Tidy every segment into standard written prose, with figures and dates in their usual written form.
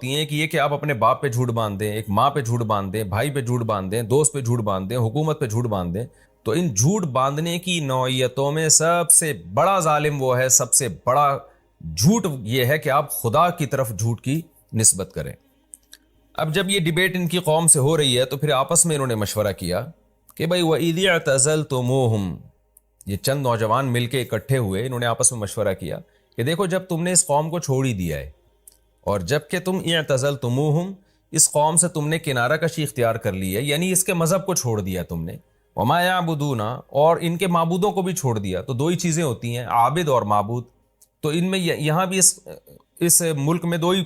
ہوتی ہیں کہ یہ کہ آپ اپنے باپ پہ جھوٹ باندھ دیں، ایک ماں پہ جھوٹ باندھ دیں، بھائی پہ جھوٹ باندھ دیں، دوست پہ جھوٹ باندھ دیں، حکومت پہ جھوٹ باندھ دیں. تو ان جھوٹ باندھنے کی نوعیتوں میں سب سے بڑا ظالم وہ ہے، سب سے بڑا جھوٹ یہ ہے کہ آپ خدا کی طرف جھوٹ کی نسبت کریں. اب جب یہ ڈیبیٹ ان کی قوم سے ہو رہی ہے تو پھر آپس میں انہوں نے مشورہ کیا کہ بھائی وَإِذِ اعْتَزَلْتُمُوهُمْ، یہ چند نوجوان مل کے اکٹھے ہوئے، انہوں نے آپس میں مشورہ کیا کہ دیکھو جب تم نے اس قوم کو چھوڑ ہی دیا ہے اور جب کہ تم اعتزلتموہم، اس قوم سے تم نے کنارہ کشی اختیار کر لی ہے، یعنی اس کے مذہب کو چھوڑ دیا تم نے، وما یعبدون، اور ان کے معبودوں کو بھی چھوڑ دیا. تو دو ہی چیزیں ہوتی ہیں، عابد اور معبود. تو ان میں یہاں بھی اس ملک میں دو ہی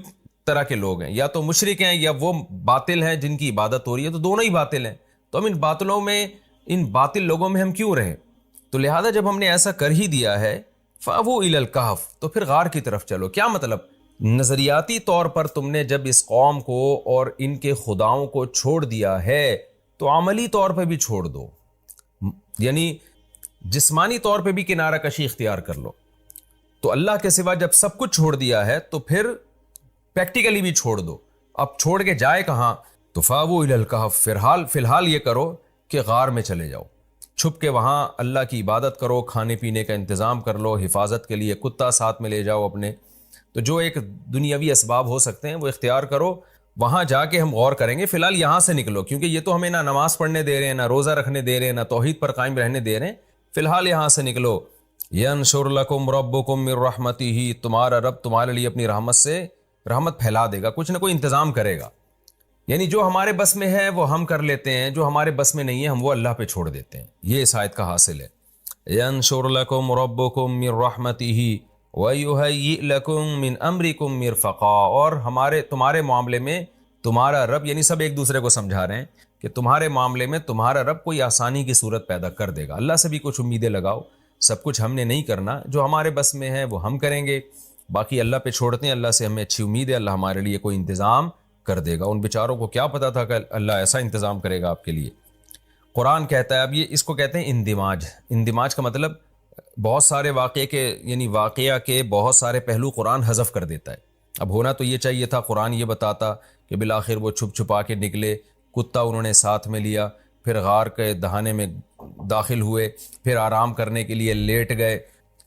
طرح کے لوگ ہیں، یا تو مشرک ہیں یا وہ باطل ہیں جن کی عبادت ہو رہی ہے. تو دونوں ہی باطل ہیں. تو ہم ان باطل لوگوں میں ہم کیوں رہیں؟ تو لہذا جب ہم نے ایسا کر ہی دیا ہے فَأَوُوا إِلَى الْكَهْفِ، تو پھر غار کی طرف چلو. کیا مطلب؟ نظریاتی طور پر تم نے جب اس قوم کو اور ان کے خداؤں کو چھوڑ دیا ہے تو عملی طور پہ بھی چھوڑ دو، یعنی جسمانی طور پہ بھی کنارہ کشی اختیار کر لو. تو اللہ کے سوا جب سب کچھ چھوڑ دیا ہے تو پھر پریکٹیکلی بھی چھوڑ دو. اب چھوڑ کے جائے کہاں؟ تو فَأَوُوا إِلَى الْكَهْفِ، فی الحال یہ کرو کہ غار میں چلے جاؤ، چھپ کے وہاں اللہ کی عبادت کرو، کھانے پینے کا انتظام کر لو، حفاظت کے لیے کتا ساتھ میں لے جاؤ اپنے. تو جو ایک دنیاوی اسباب ہو سکتے ہیں وہ اختیار کرو، وہاں جا کے ہم غور کریں گے. فی الحال یہاں سے نکلو، کیونکہ یہ تو ہمیں نہ نماز پڑھنے دے رہے ہیں، نہ روزہ رکھنے دے رہے ہیں، نہ توحید پر قائم رہنے دے رہے ہیں. فی الحال یہاں سے نکلو. ینشر لکم ربکم من رحمتہ، تمہارا رب تمہارے لیے اپنی رحمت سے رحمت پھیلا دے گا، کچھ نہ کوئی انتظام کرے گا. یعنی جو ہمارے بس میں ہے وہ ہم کر لیتے ہیں، جو ہمارے بس میں نہیں ہے ہم وہ اللہ پہ چھوڑ دیتے ہیں. یہ اس آیت کا حاصل ہے. ینشر لکم ربکم من رحمتہ وَيُهَيِّئْ لَكُم مِّنْ أَمْرِكُم مِّرْفَقًا، اور تمہارے معاملے میں تمہارا رب، یعنی سب ایک دوسرے کو سمجھا رہے ہیں کہ تمہارے معاملے میں تمہارا رب کوئی آسانی کی صورت پیدا کر دے گا. اللہ سے بھی کچھ امیدیں لگاؤ، سب کچھ ہم نے نہیں کرنا، جو ہمارے بس میں ہے وہ ہم کریں گے، باقی اللہ پہ چھوڑتے ہیں. اللہ سے ہمیں اچھی امید ہے، اللہ ہمارے لیے کوئی انتظام کر دے گا. ان بیچاروں کو کیا پتا تھا کہ اللہ ایسا انتظام کرے گا آپ کے لیے. قرآن کہتا ہے، اب یہ اس کو کہتے ہیں اندماج. اندماج کا مطلب بہت سارے واقعہ کے بہت سارے پہلو قرآن حذف کر دیتا ہے. اب ہونا تو یہ چاہیے تھا، قرآن یہ بتاتا کہ بالآخر وہ چھپ چھپا کے نکلے، کتا انہوں نے ساتھ میں لیا، پھر غار کے دہانے میں داخل ہوئے، پھر آرام کرنے کے لیے لیٹ گئے.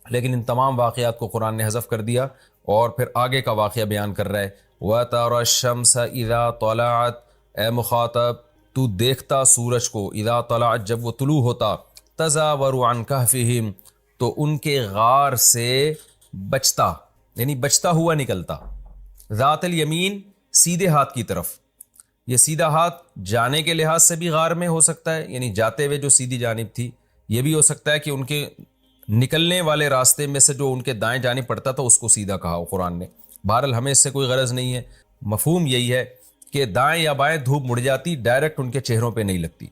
لیکن ان تمام واقعات کو قرآن نے حذف کر دیا اور پھر آگے کا واقعہ بیان کر رہا ہے. وَتَرَى الشَّمْسَ إِذَا طَلَعَتْ، اے مخاطب تو دیکھتا سورج کو، اذا طلعت جب وہ طلوع ہوتا، تزاور عن کہفہم تو ان کے غار سے بچتا، یعنی بچتا ہوا نکلتا. ذات الیمین سیدھے ہاتھ کی طرف. یہ سیدھا ہاتھ جانے کے لحاظ سے بھی غار میں ہو سکتا ہے، یعنی جاتے ہوئے جو سیدھی جانب تھی. یہ بھی ہو سکتا ہے کہ ان کے نکلنے والے راستے میں سے جو ان کے دائیں جانب پڑتا تھا اس کو سیدھا کہا قرآن نے. بہرحال ہمیں اس سے کوئی غرض نہیں ہے، مفہوم یہی ہے کہ دائیں یا بائیں دھوپ مڑ جاتی، ڈائریکٹ ان کے چہروں پہ نہیں لگتی.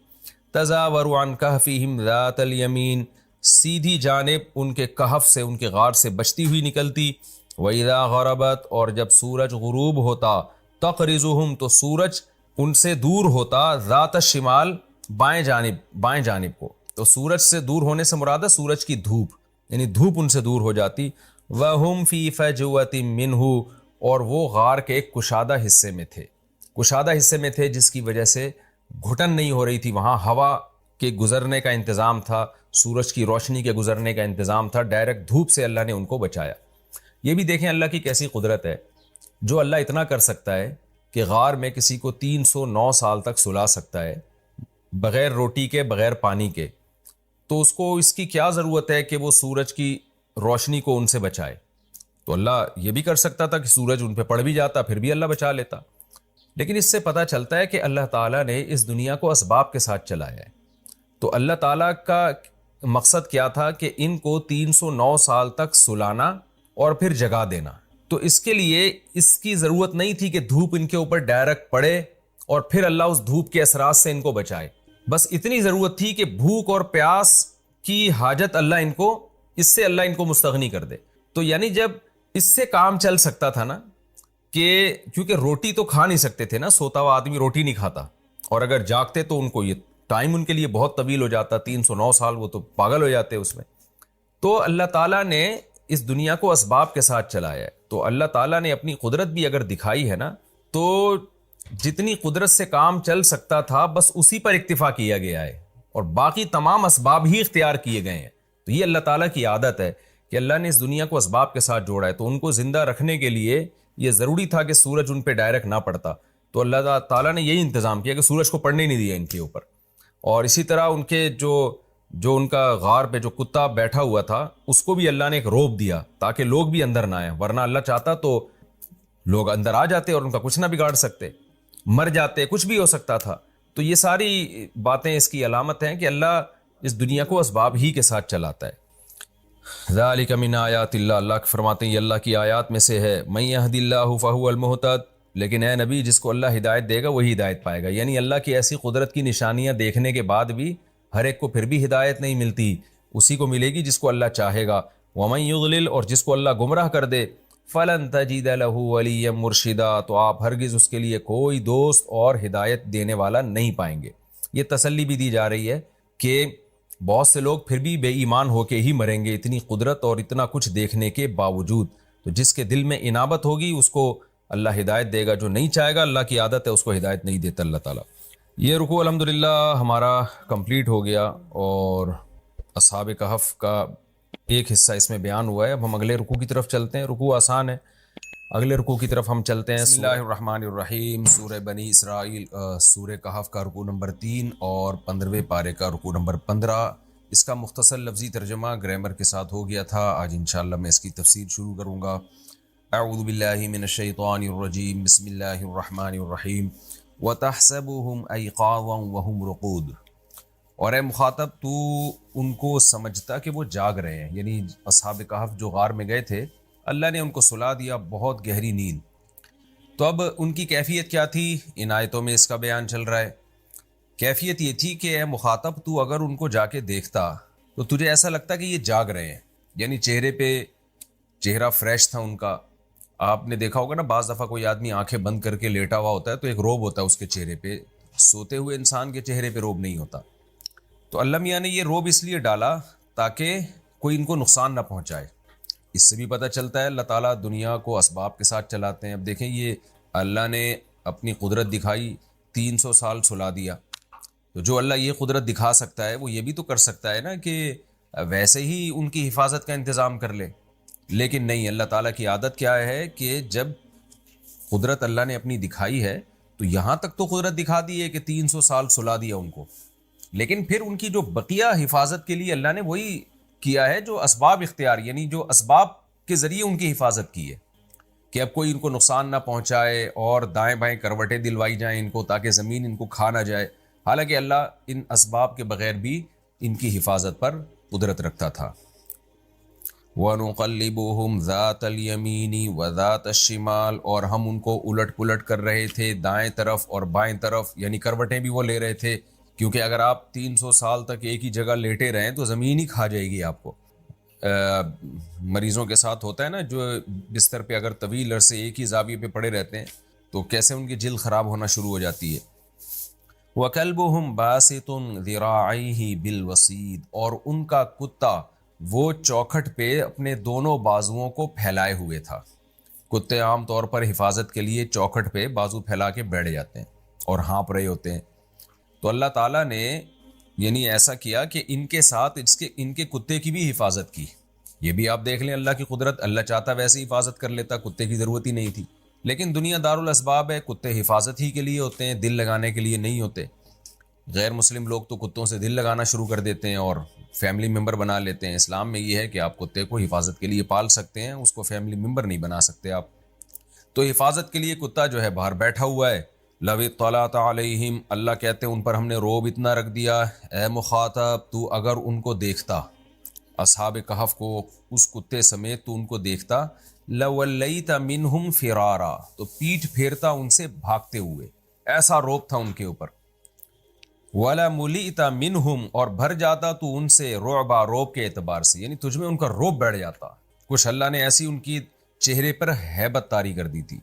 تزاور عن کہفہم ذات الیمین، سیدھی جانب ان کے کہف سے، ان کے غار سے بچتی ہوئی نکلتی. وَإِذَا غَرَبَتْ، اور جب سورج غروب ہوتا، تقرضہم تو سورج ان سے دور ہوتا، ذات الشمال بائیں جانب کو. تو سورج سے دور ہونے سے مراد ہے سورج کی دھوپ، یعنی دھوپ ان سے دور ہو جاتی. وَهُمْ فِي فَجْوَةٍ مِّنْهُ، اور وہ غار کے ایک کشادہ حصے میں تھے جس کی وجہ سے گھٹن نہیں ہو رہی تھی. وہاں ہوا کے گزرنے کا انتظام تھا، سورج کی روشنی کے گزرنے کا انتظام تھا، ڈائریکٹ دھوپ سے اللہ نے ان کو بچایا. یہ بھی دیکھیں اللہ کی کیسی قدرت ہے، جو اللہ اتنا کر سکتا ہے کہ غار میں کسی کو 309 سال تک سلا سکتا ہے بغیر روٹی کے، بغیر پانی کے. تو اس کو اس کی کیا ضرورت ہے کہ وہ سورج کی روشنی کو ان سے بچائے؟ تو اللہ یہ بھی کر سکتا تھا کہ سورج ان پہ پڑ بھی جاتا، پھر بھی اللہ بچا لیتا. لیکن اس سے پتہ چلتا ہے کہ اللہ تعالیٰ نے اس دنیا کو اسباب کے ساتھ چلایا ہے. تو اللہ تعالیٰ کا مقصد کیا تھا کہ ان کو 309 سال تک سلانا اور پھر جگا دینا. تو اس کے لیے اس کی ضرورت نہیں تھی کہ دھوپ ان کے اوپر ڈائریکٹ پڑے اور پھر اللہ اس دھوپ کے اثرات سے ان کو بچائے. بس اتنی ضرورت تھی کہ بھوک اور پیاس کی حاجت اس سے اللہ ان کو مستغنی کر دے. تو یعنی جب اس سے کام چل سکتا تھا نا، کہ کیونکہ روٹی تو کھا نہیں سکتے تھے نا، سوتا ہوا آدمی روٹی نہیں کھاتا، اور اگر جاگتے تو ان کو یہ ٹائم ان کے لیے بہت طویل ہو جاتا، 309 سال وہ تو پاگل ہو جاتے اس میں. تو اللہ تعالیٰ نے اس دنیا کو اسباب کے ساتھ چلایا ہے. تو اللہ تعالیٰ نے اپنی قدرت بھی اگر دکھائی ہے نا، تو جتنی قدرت سے کام چل سکتا تھا بس اسی پر اکتفا کیا گیا ہے اور باقی تمام اسباب ہی اختیار کیے گئے ہیں. تو یہ اللہ تعالیٰ کی عادت ہے کہ اللہ نے اس دنیا کو اسباب کے ساتھ جوڑا ہے. تو ان کو زندہ رکھنے کے لیے یہ ضروری تھا کہ سورج ان پہ ڈائریکٹ نہ پڑتا, تو اللہ تعالیٰ نے یہی انتظام کیا کہ سورج کو پڑنے نہیں دیا ان کے اوپر. اور اسی طرح ان کے جو ان کا غار پہ جو کتا بیٹھا ہوا تھا اس کو بھی اللہ نے ایک روب دیا تاکہ لوگ بھی اندر نہ آئیں, ورنہ اللہ چاہتا تو لوگ اندر آ جاتے اور ان کا کچھ نہ بگاڑ سکتے, مر جاتے, کچھ بھی ہو سکتا تھا. تو یہ ساری باتیں اس کی علامت ہیں کہ اللہ اس دنیا کو اسباب ہی کے ساتھ چلاتا ہے. ذالک من آیات اللہ, اللہ فرماتے ہیں یہ اللہ کی آیات میں سے ہے. من یہد اللہ فہو المہتد, لیکن اے نبی جس کو اللہ ہدایت دے گا وہی ہدایت پائے گا. یعنی اللہ کی ایسی قدرت کی نشانیاں دیکھنے کے بعد بھی ہر ایک کو پھر بھی ہدایت نہیں ملتی, اسی کو ملے گی جس کو اللہ چاہے گا. ومن یضلل, اور جس کو اللہ گمراہ کر دے, فلن تجد له ولیا مرشدا, تو آپ ہرگز اس کے لیے کوئی دوست اور ہدایت دینے والا نہیں پائیں گے. یہ تسلی بھی دی جا رہی ہے کہ بہت سے لوگ پھر بھی بے ایمان ہو کے ہی مریں گے اتنی قدرت اور اتنا کچھ دیکھنے کے باوجود. تو جس کے دل میں انابت ہوگی اس کو اللہ ہدایت دے گا, جو نہیں چاہے گا اللہ کی عادت ہے اس کو ہدایت نہیں دیتا اللہ تعالیٰ. یہ رکوع الحمدللہ ہمارا کمپلیٹ ہو گیا اور اصحاب کہف کا ایک حصہ اس میں بیان ہوا ہے. اب ہم اگلے رکوع کی طرف چلتے ہیں. رکوع آسان ہے, اگلے رکوع کی طرف ہم چلتے ہیں. بسم اللہ الرحمن الرحیم. سورہ بنی اسرائیل, سورہ کہف کا رکوع نمبر 3 اور 15ویں پارے کا رکوع نمبر 15. اس کا مختصر لفظی ترجمہ گرامر کے ساتھ ہو گیا تھا. آج انشاءاللہ میں اس کی تفسیر شروع کروں گا. اعوذ باللہ من الشیطان الرجیم. بسم اللہ الرحمن الرحیم. وَتَحْسَبُهُمْ أَيْقَاظًا وَهُمْ رُقُودٌ, اور اے مخاطب تو ان کو سمجھتا کہ وہ جاگ رہے ہیں. یعنی اصحاب کہف جو غار میں گئے تھے اللہ نے ان کو سلا دیا بہت گہری نیند. تو اب ان کی کیفیت کیا تھی ان آیتوں میں اس کا بیان چل رہا ہے. کیفیت یہ تھی کہ اے مخاطب تو اگر ان کو جا کے دیکھتا تو تجھے ایسا لگتا کہ یہ جاگ رہے ہیں. یعنی چہرے پہ چہرہ فریش تھا ان کا. آپ نے دیکھا ہوگا نا بعض دفعہ کوئی آدمی آنکھیں بند کر کے لیٹا ہوا ہوتا ہے تو ایک روب ہوتا ہے اس کے چہرے پہ, سوتے ہوئے انسان کے چہرے پہ روب نہیں ہوتا. تو اللہ میاں نے یہ روب اس لیے ڈالا تاکہ کوئی ان کو نقصان نہ پہنچائے. اس سے بھی پتہ چلتا ہے اللہ تعالیٰ دنیا کو اسباب کے ساتھ چلاتے ہیں. اب دیکھیں یہ اللہ نے اپنی قدرت دکھائی, 300 سال سلا دیا. تو جو اللہ یہ قدرت دکھا سکتا ہے وہ یہ بھی تو کر سکتا ہے نا کہ ویسے ہی ان کی حفاظت کا انتظام کر لے. لیکن نہیں, اللہ تعالیٰ کی عادت کیا ہے کہ جب قدرت اللہ نے اپنی دکھائی ہے تو یہاں تک تو قدرت دکھا دی ہے کہ 300 سال سلا دیا ان کو, لیکن پھر ان کی جو بقیہ حفاظت کے لیے اللہ نے وہی کیا ہے جو اسباب اختیار, یعنی جو اسباب کے ذریعے ان کی حفاظت کی ہے کہ اب کوئی ان کو نقصان نہ پہنچائے اور دائیں بائیں کروٹیں دلوائی جائیں ان کو تاکہ زمین ان کو کھا نہ جائے. حالانکہ اللہ ان اسباب کے بغیر بھی ان کی حفاظت پر قدرت رکھتا تھا. وَنُقَلِّبُهُمْ ذَاتَ الْيَمِينِ وَذَاتَ الشِّمَالِ, اور ہم ان کو الٹ پلٹ کر رہے تھے دائیں طرف اور بائیں طرف, یعنی کروٹیں بھی وہ لے رہے تھے کیونکہ اگر آپ 300 سال تک ایک ہی جگہ لیٹے رہیں تو زمین ہی کھا جائے گی آپ کو. مریضوں کے ساتھ ہوتا ہے نا, جو بستر پہ اگر طویل عرصے ایک ہی زاویے پہ پڑے رہتے ہیں تو کیسے ان کی جلد خراب ہونا شروع ہو جاتی ہے. وَكَلْبُهُمْ بَاسِطٌ ذِرَاعَيْهِ بِالْوَصِيدِ, اور ان کا کتا وہ چوکھٹ پہ اپنے دونوں بازوؤں کو پھیلائے ہوئے تھا. کتے عام طور پر حفاظت کے لیے چوکھٹ پہ بازو پھیلا کے بیٹھ جاتے ہیں اور ہانپ رہے ہوتے ہیں. تو اللہ تعالیٰ نے یعنی ایسا کیا کہ ان کے ساتھ ان کے کتے کی بھی حفاظت کی. یہ بھی آپ دیکھ لیں اللہ کی قدرت, اللہ چاہتا ویسے حفاظت کر لیتا, کتے کی ضرورت ہی نہیں تھی. لیکن دنیا دارالاسباب ہے, کتے حفاظت ہی کے لیے ہوتے ہیں, دل لگانے کے لیے نہیں ہوتے. غیر مسلم لوگ تو کتوں سے دل لگانا شروع کر دیتے ہیں اور فیملی ممبر بنا لیتے ہیں. اسلام میں یہ ہے کہ آپ کتے کو حفاظت کے لیے پال سکتے ہیں, اس کو فیملی ممبر نہیں بنا سکتے آپ. تو حفاظت کے لیے کتا جو ہے باہر بیٹھا ہوا ہے. لَوِ اطَّلَعْتَ عَلَيْهِمْ, اللہ کہتے ہیں ان پر ہم نے روب اتنا رکھ دیا, اے مخاطب تو اگر ان کو دیکھتا, اصحاب کہف کو اس کتے سمیت تو ان کو دیکھتا, لَوَلَّيْتَ مِنْهُمْ فِرَارًا, تو پیٹھ پھیرتا ان سے بھاگتے ہوئے, ایسا روب تھا ان کے اوپر. وَلَا مُلِئْتَ مِنْهُمْ, اور بھر جاتا تو ان سے رعبا, روب کے اعتبار سے, یعنی تجھ میں ان کا روب بیٹھ جاتا. کچھ اللہ نے ایسی ان کی چہرے پر ہیبت طاری کر دی تھی.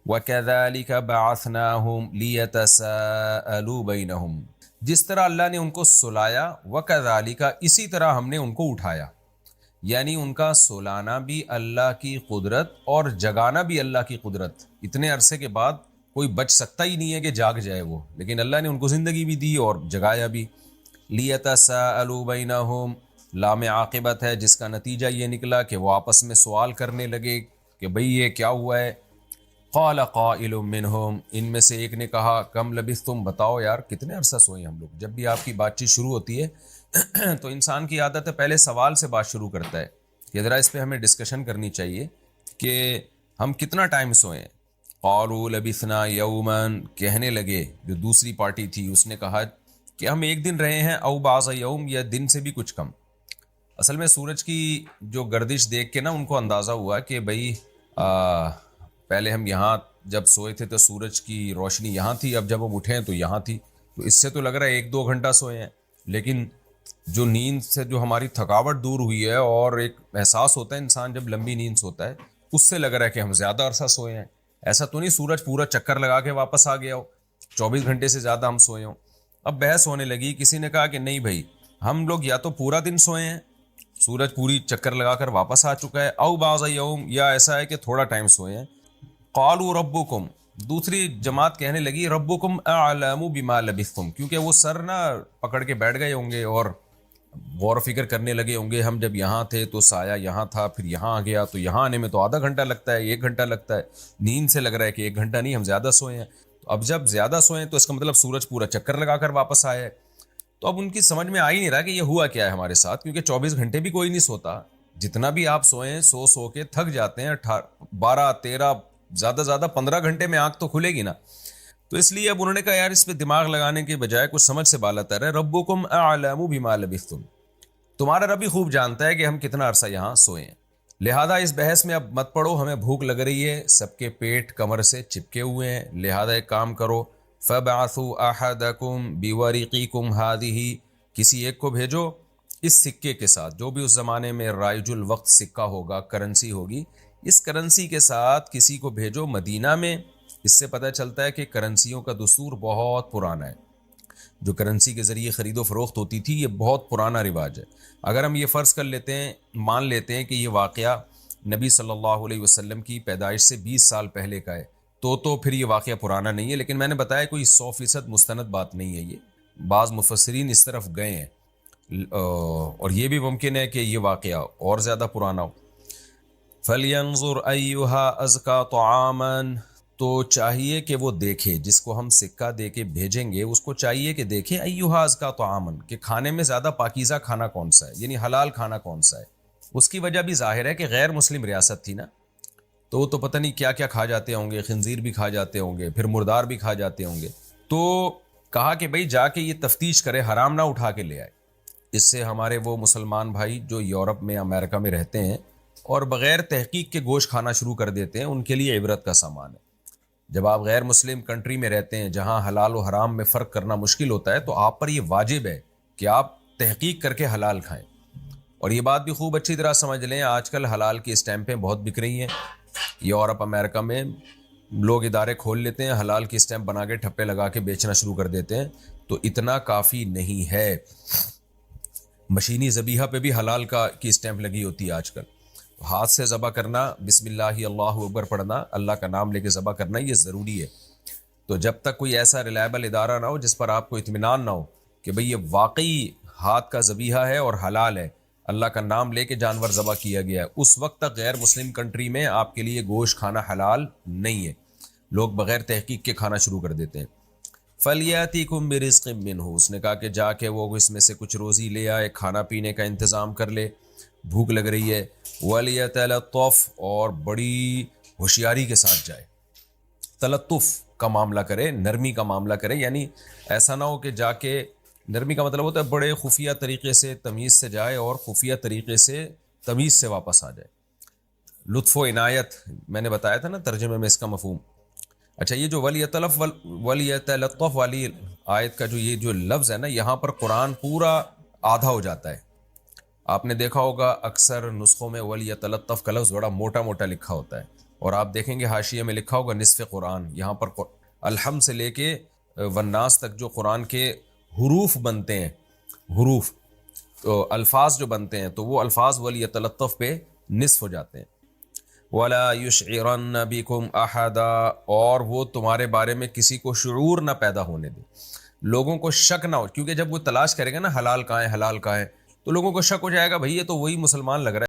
وَكَذَلِكَ بَعَثْنَاهُمْ لِيَتَسَاءَلُوا بَيْنَهُمْ, جس طرح اللہ نے ان کو سلایا, وَكَذَلِكَ, اسی طرح ہم نے ان کو اٹھایا. یعنی ان کا سولانا بھی اللہ کی قدرت اور جگانا بھی اللہ کی قدرت. اتنے عرصے کے بعد کوئی بچ سکتا ہی نہیں ہے کہ جاگ جائے وہ، لیکن اللہ نے ان کو زندگی بھی دی اور جگایا بھی. لیتساءلوا بینہم، لام عاقبت ہے جس کا نتیجہ یہ نکلا کہ وہ آپس میں سوال کرنے لگے کہ بھئی یہ کیا ہوا ہے. قال قائل منہم، ان میں سے ایک نے کہا کم لبثتم، بتاؤ یار کتنے عرصہ سوئے ہم لوگ. جب بھی آپ کی بات چیت شروع ہوتی ہے تو انسان کی عادت ہے پہلے سوال سے بات شروع کرتا ہے کہ ذرا اس پہ ہمیں ڈسکشن کرنی چاہیے کہ ہم کتنا ٹائم سوئے. قالوا لبثنا یوما، کہنے لگے جو دوسری پارٹی تھی اس نے کہا کہ ہم ایک دن رہے ہیں، او بعض یوم، یا دن سے بھی کچھ کم. اصل میں سورج کی جو گردش دیکھ کے نا ان کو اندازہ ہوا کہ بھئی پہلے ہم یہاں جب سوئے تھے تو سورج کی روشنی یہاں تھی، اب جب ہم اٹھے ہیں تو یہاں تھی، تو اس سے تو لگ رہا ہے 1-2 گھنٹہ سوئے ہیں. لیکن جو نیند سے جو ہماری تھکاوٹ دور ہوئی ہے اور ایک احساس ہوتا ہے انسان جب لمبی نیند سوتا ہے، اس سے لگ رہا ہے کہ ہم زیادہ عرصہ سوئے ہیں. ایسا تو نہیں سورج پورا چکر لگا کے واپس آ گیا ہو، 24 گھنٹے سے زیادہ ہم سوئے ہوں. اب بحث ہونے لگی، کسی نے کہا کہ نہیں بھائی ہم لوگ یا تو پورا دن سوئے ہیں، سورج پوری چکر لگا کر واپس آ چکا ہے، او بعض یوم، یا ایسا ہے کہ تھوڑا ٹائم سوئے ہیں. قالوا ربکم، دوسری جماعت کہنے لگی ربکم اعلم بما لبثتم، کیونکہ وہ سر نہ پکڑ کے بیٹھ گئے ہوں گے اور غور و فکر کرنے لگے ہوں گے. ہم جب یہاں تھے تو سایہ یہاں تھا، پھر یہاں آ گیا تو یہاں آنے میں تو آدھا گھنٹہ لگتا ہے، 1 گھنٹہ لگتا ہے. نیند سے لگ رہا ہے کہ 1 گھنٹہ نہیں، ہم زیادہ سوئے ہیں. تو اب جب زیادہ سوئے ہیں تو اس کا مطلب سورج پورا چکر لگا کر واپس آیا ہے. تو اب ان کی سمجھ میں آ ہی نہیں رہا کہ یہ ہوا کیا ہے ہمارے ساتھ، کیونکہ 24 گھنٹے بھی کوئی نہیں سوتا. جتنا بھی آپ سوئیں سو کے تھک جاتے ہیں، 12-13 زیادہ 15 گھنٹے میں آنکھ تو کھلے گی نا. تو اس لیے اب انہوں نے کہا یار اس پہ دماغ لگانے کے بجائے کچھ سمجھ سے بالا تر ہے. ربکم اعلم بما لبثتم، تمہارا رب ہی خوب جانتا ہے کہ ہم کتنا عرصہ یہاں سوئے ہیں، لہذا اس بحث میں اب مت پڑو. ہمیں بھوک لگ رہی ہے، سب کے پیٹ کمر سے چپکے ہوئے ہیں، لہذا ایک کام کرو، فَبْعَثُوا أَحَدَكُمْ بِوَرِقِكُمْ هَذِهِ، کسی ایک کو بھیجو اس سکے کے ساتھ، جو بھی اس زمانے میں رائج الوقت سکہ ہوگا، کرنسی ہوگی، اس کرنسی کے ساتھ کسی کو بھیجو مدینہ میں. اس سے پتہ چلتا ہے کہ کرنسیوں کا دستور بہت پرانا ہے. جو کرنسی کے ذریعے خرید و فروخت ہوتی تھی یہ بہت پرانا رواج ہے. اگر ہم یہ فرض کر لیتے ہیں، مان لیتے ہیں کہ یہ واقعہ نبی صلی اللہ علیہ وسلم کی پیدائش سے 20 سال پہلے کا ہے، تو پھر یہ واقعہ پرانا نہیں ہے. لیکن میں نے بتایا کوئی 100% مستند بات نہیں ہے. یہ بعض مفسرین اس طرف گئے ہیں اور یہ بھی ممکن ہے کہ یہ واقعہ اور زیادہ پرانا ہو. فَلْيَنظُرْ أَيُّهَا أَزْكَى طَعَامًا، تو چاہیے کہ وہ دیکھے، جس کو ہم سکہ دے کے بھیجیں گے اس کو چاہیے کہ دیکھے ایھا ازکا طعامن، کہ کھانے میں زیادہ پاکیزہ کھانا کون سا ہے، یعنی حلال کھانا کون سا ہے. اس کی وجہ بھی ظاہر ہے کہ غیر مسلم ریاست تھی نا، تو وہ تو پتہ نہیں کیا کیا کھا جاتے ہوں گے، خنزیر بھی کھا جاتے ہوں گے، پھر مردار بھی کھا جاتے ہوں گے. تو کہا کہ بھئی جا کے یہ تفتیش کرے، حرام نہ اٹھا کے لے آئے. اس سے ہمارے وہ مسلمان بھائی جو یورپ میں امریکہ میں رہتے ہیں اور بغیر تحقیق کے گوشت کھانا شروع کر دیتے ہیں، ان کے لیے عبرت کا سامان ہے. جب آپ غیر مسلم کنٹری میں رہتے ہیں جہاں حلال و حرام میں فرق کرنا مشکل ہوتا ہے، تو آپ پر یہ واجب ہے کہ آپ تحقیق کر کے حلال کھائیں. اور یہ بات بھی خوب اچھی طرح سمجھ لیں، آج کل حلال کی اسٹیمپیں بہت بک رہی ہیں. یورپ امریکہ میں لوگ ادارے کھول لیتے ہیں، حلال کی اسٹیمپ بنا کے ٹھپے لگا کے بیچنا شروع کر دیتے ہیں. تو اتنا کافی نہیں ہے، مشینی ذبیحہ پہ بھی حلال کی اسٹیمپ لگی ہوتی ہے آج کل. ہاتھ سے ذبح کرنا، بسم اللہ اللہ اکبر پڑھنا، اللہ کا نام لے کے ذبح کرنا، یہ ضروری ہے. تو جب تک کوئی ایسا ریلائبل ادارہ نہ ہو جس پر آپ کو اطمینان نہ ہو کہ بھئی یہ واقعی ہاتھ کا ذبیحہ ہے اور حلال ہے، اللہ کا نام لے کے جانور ذبح کیا گیا ہے، اس وقت تک غیر مسلم کنٹری میں آپ کے لیے گوشت کھانا حلال نہیں ہے. لوگ بغیر تحقیق کے کھانا شروع کر دیتے ہیں. فَلْيَأْتِكُمْ بِرِزْقٍ مِّنْهُ، اس نے کہا کہ جا کے وہ اس میں سے کچھ روزی لے آئے، کھانا پینے کا انتظام کر لے، بھوک لگ رہی ہے. وَلْيَتَلَطَّفْ، اور بڑی ہوشیاری کے ساتھ جائے، تلطف کا معاملہ کرے، نرمی کا معاملہ کرے. یعنی ایسا نہ ہو کہ جا کے، نرمی کا مطلب ہوتا ہے بڑے خفیہ طریقے سے تمیز سے جائے اور خفیہ طریقے سے تمیز سے واپس آ جائے. لطف و عنایت میں نے بتایا تھا نا ترجمے میں اس کا مفہوم. اچھا، یہ جو وَلْيَتَلَطَّفْ والی آیت کا یہ جو لفظ ہے نا، یہاں پر قرآن پورا آدھا ہو جاتا ہے. آپ نے دیکھا ہوگا اکثر نسخوں میں وَلْيَتَلَطَّفْ کا لفظ بڑا موٹا موٹا لکھا ہوتا ہے، اور آپ دیکھیں گے حاشیے میں لکھا ہوگا نصف قرآن. یہاں پر الحمد سے لے کے والناس تک جو قرآن کے حروف بنتے ہیں، حروف تو الفاظ جو بنتے ہیں تو وہ الفاظ ولی تلطف پہ نصف ہو جاتے ہیں. وَلَا يُشْعِرَنَّ بِكُمْ أَحَدًا، اور وہ تمہارے بارے میں کسی کو شعور نہ پیدا ہونے دے، لوگوں کو شک نہ ہو، کیونکہ جب وہ تلاش کرے گا نا حلال کہاں ہے حلال کہاں ہے، تو لوگوں کو شک ہو جائے گا بھئی یہ تو وہی مسلمان لگ رہا ہے.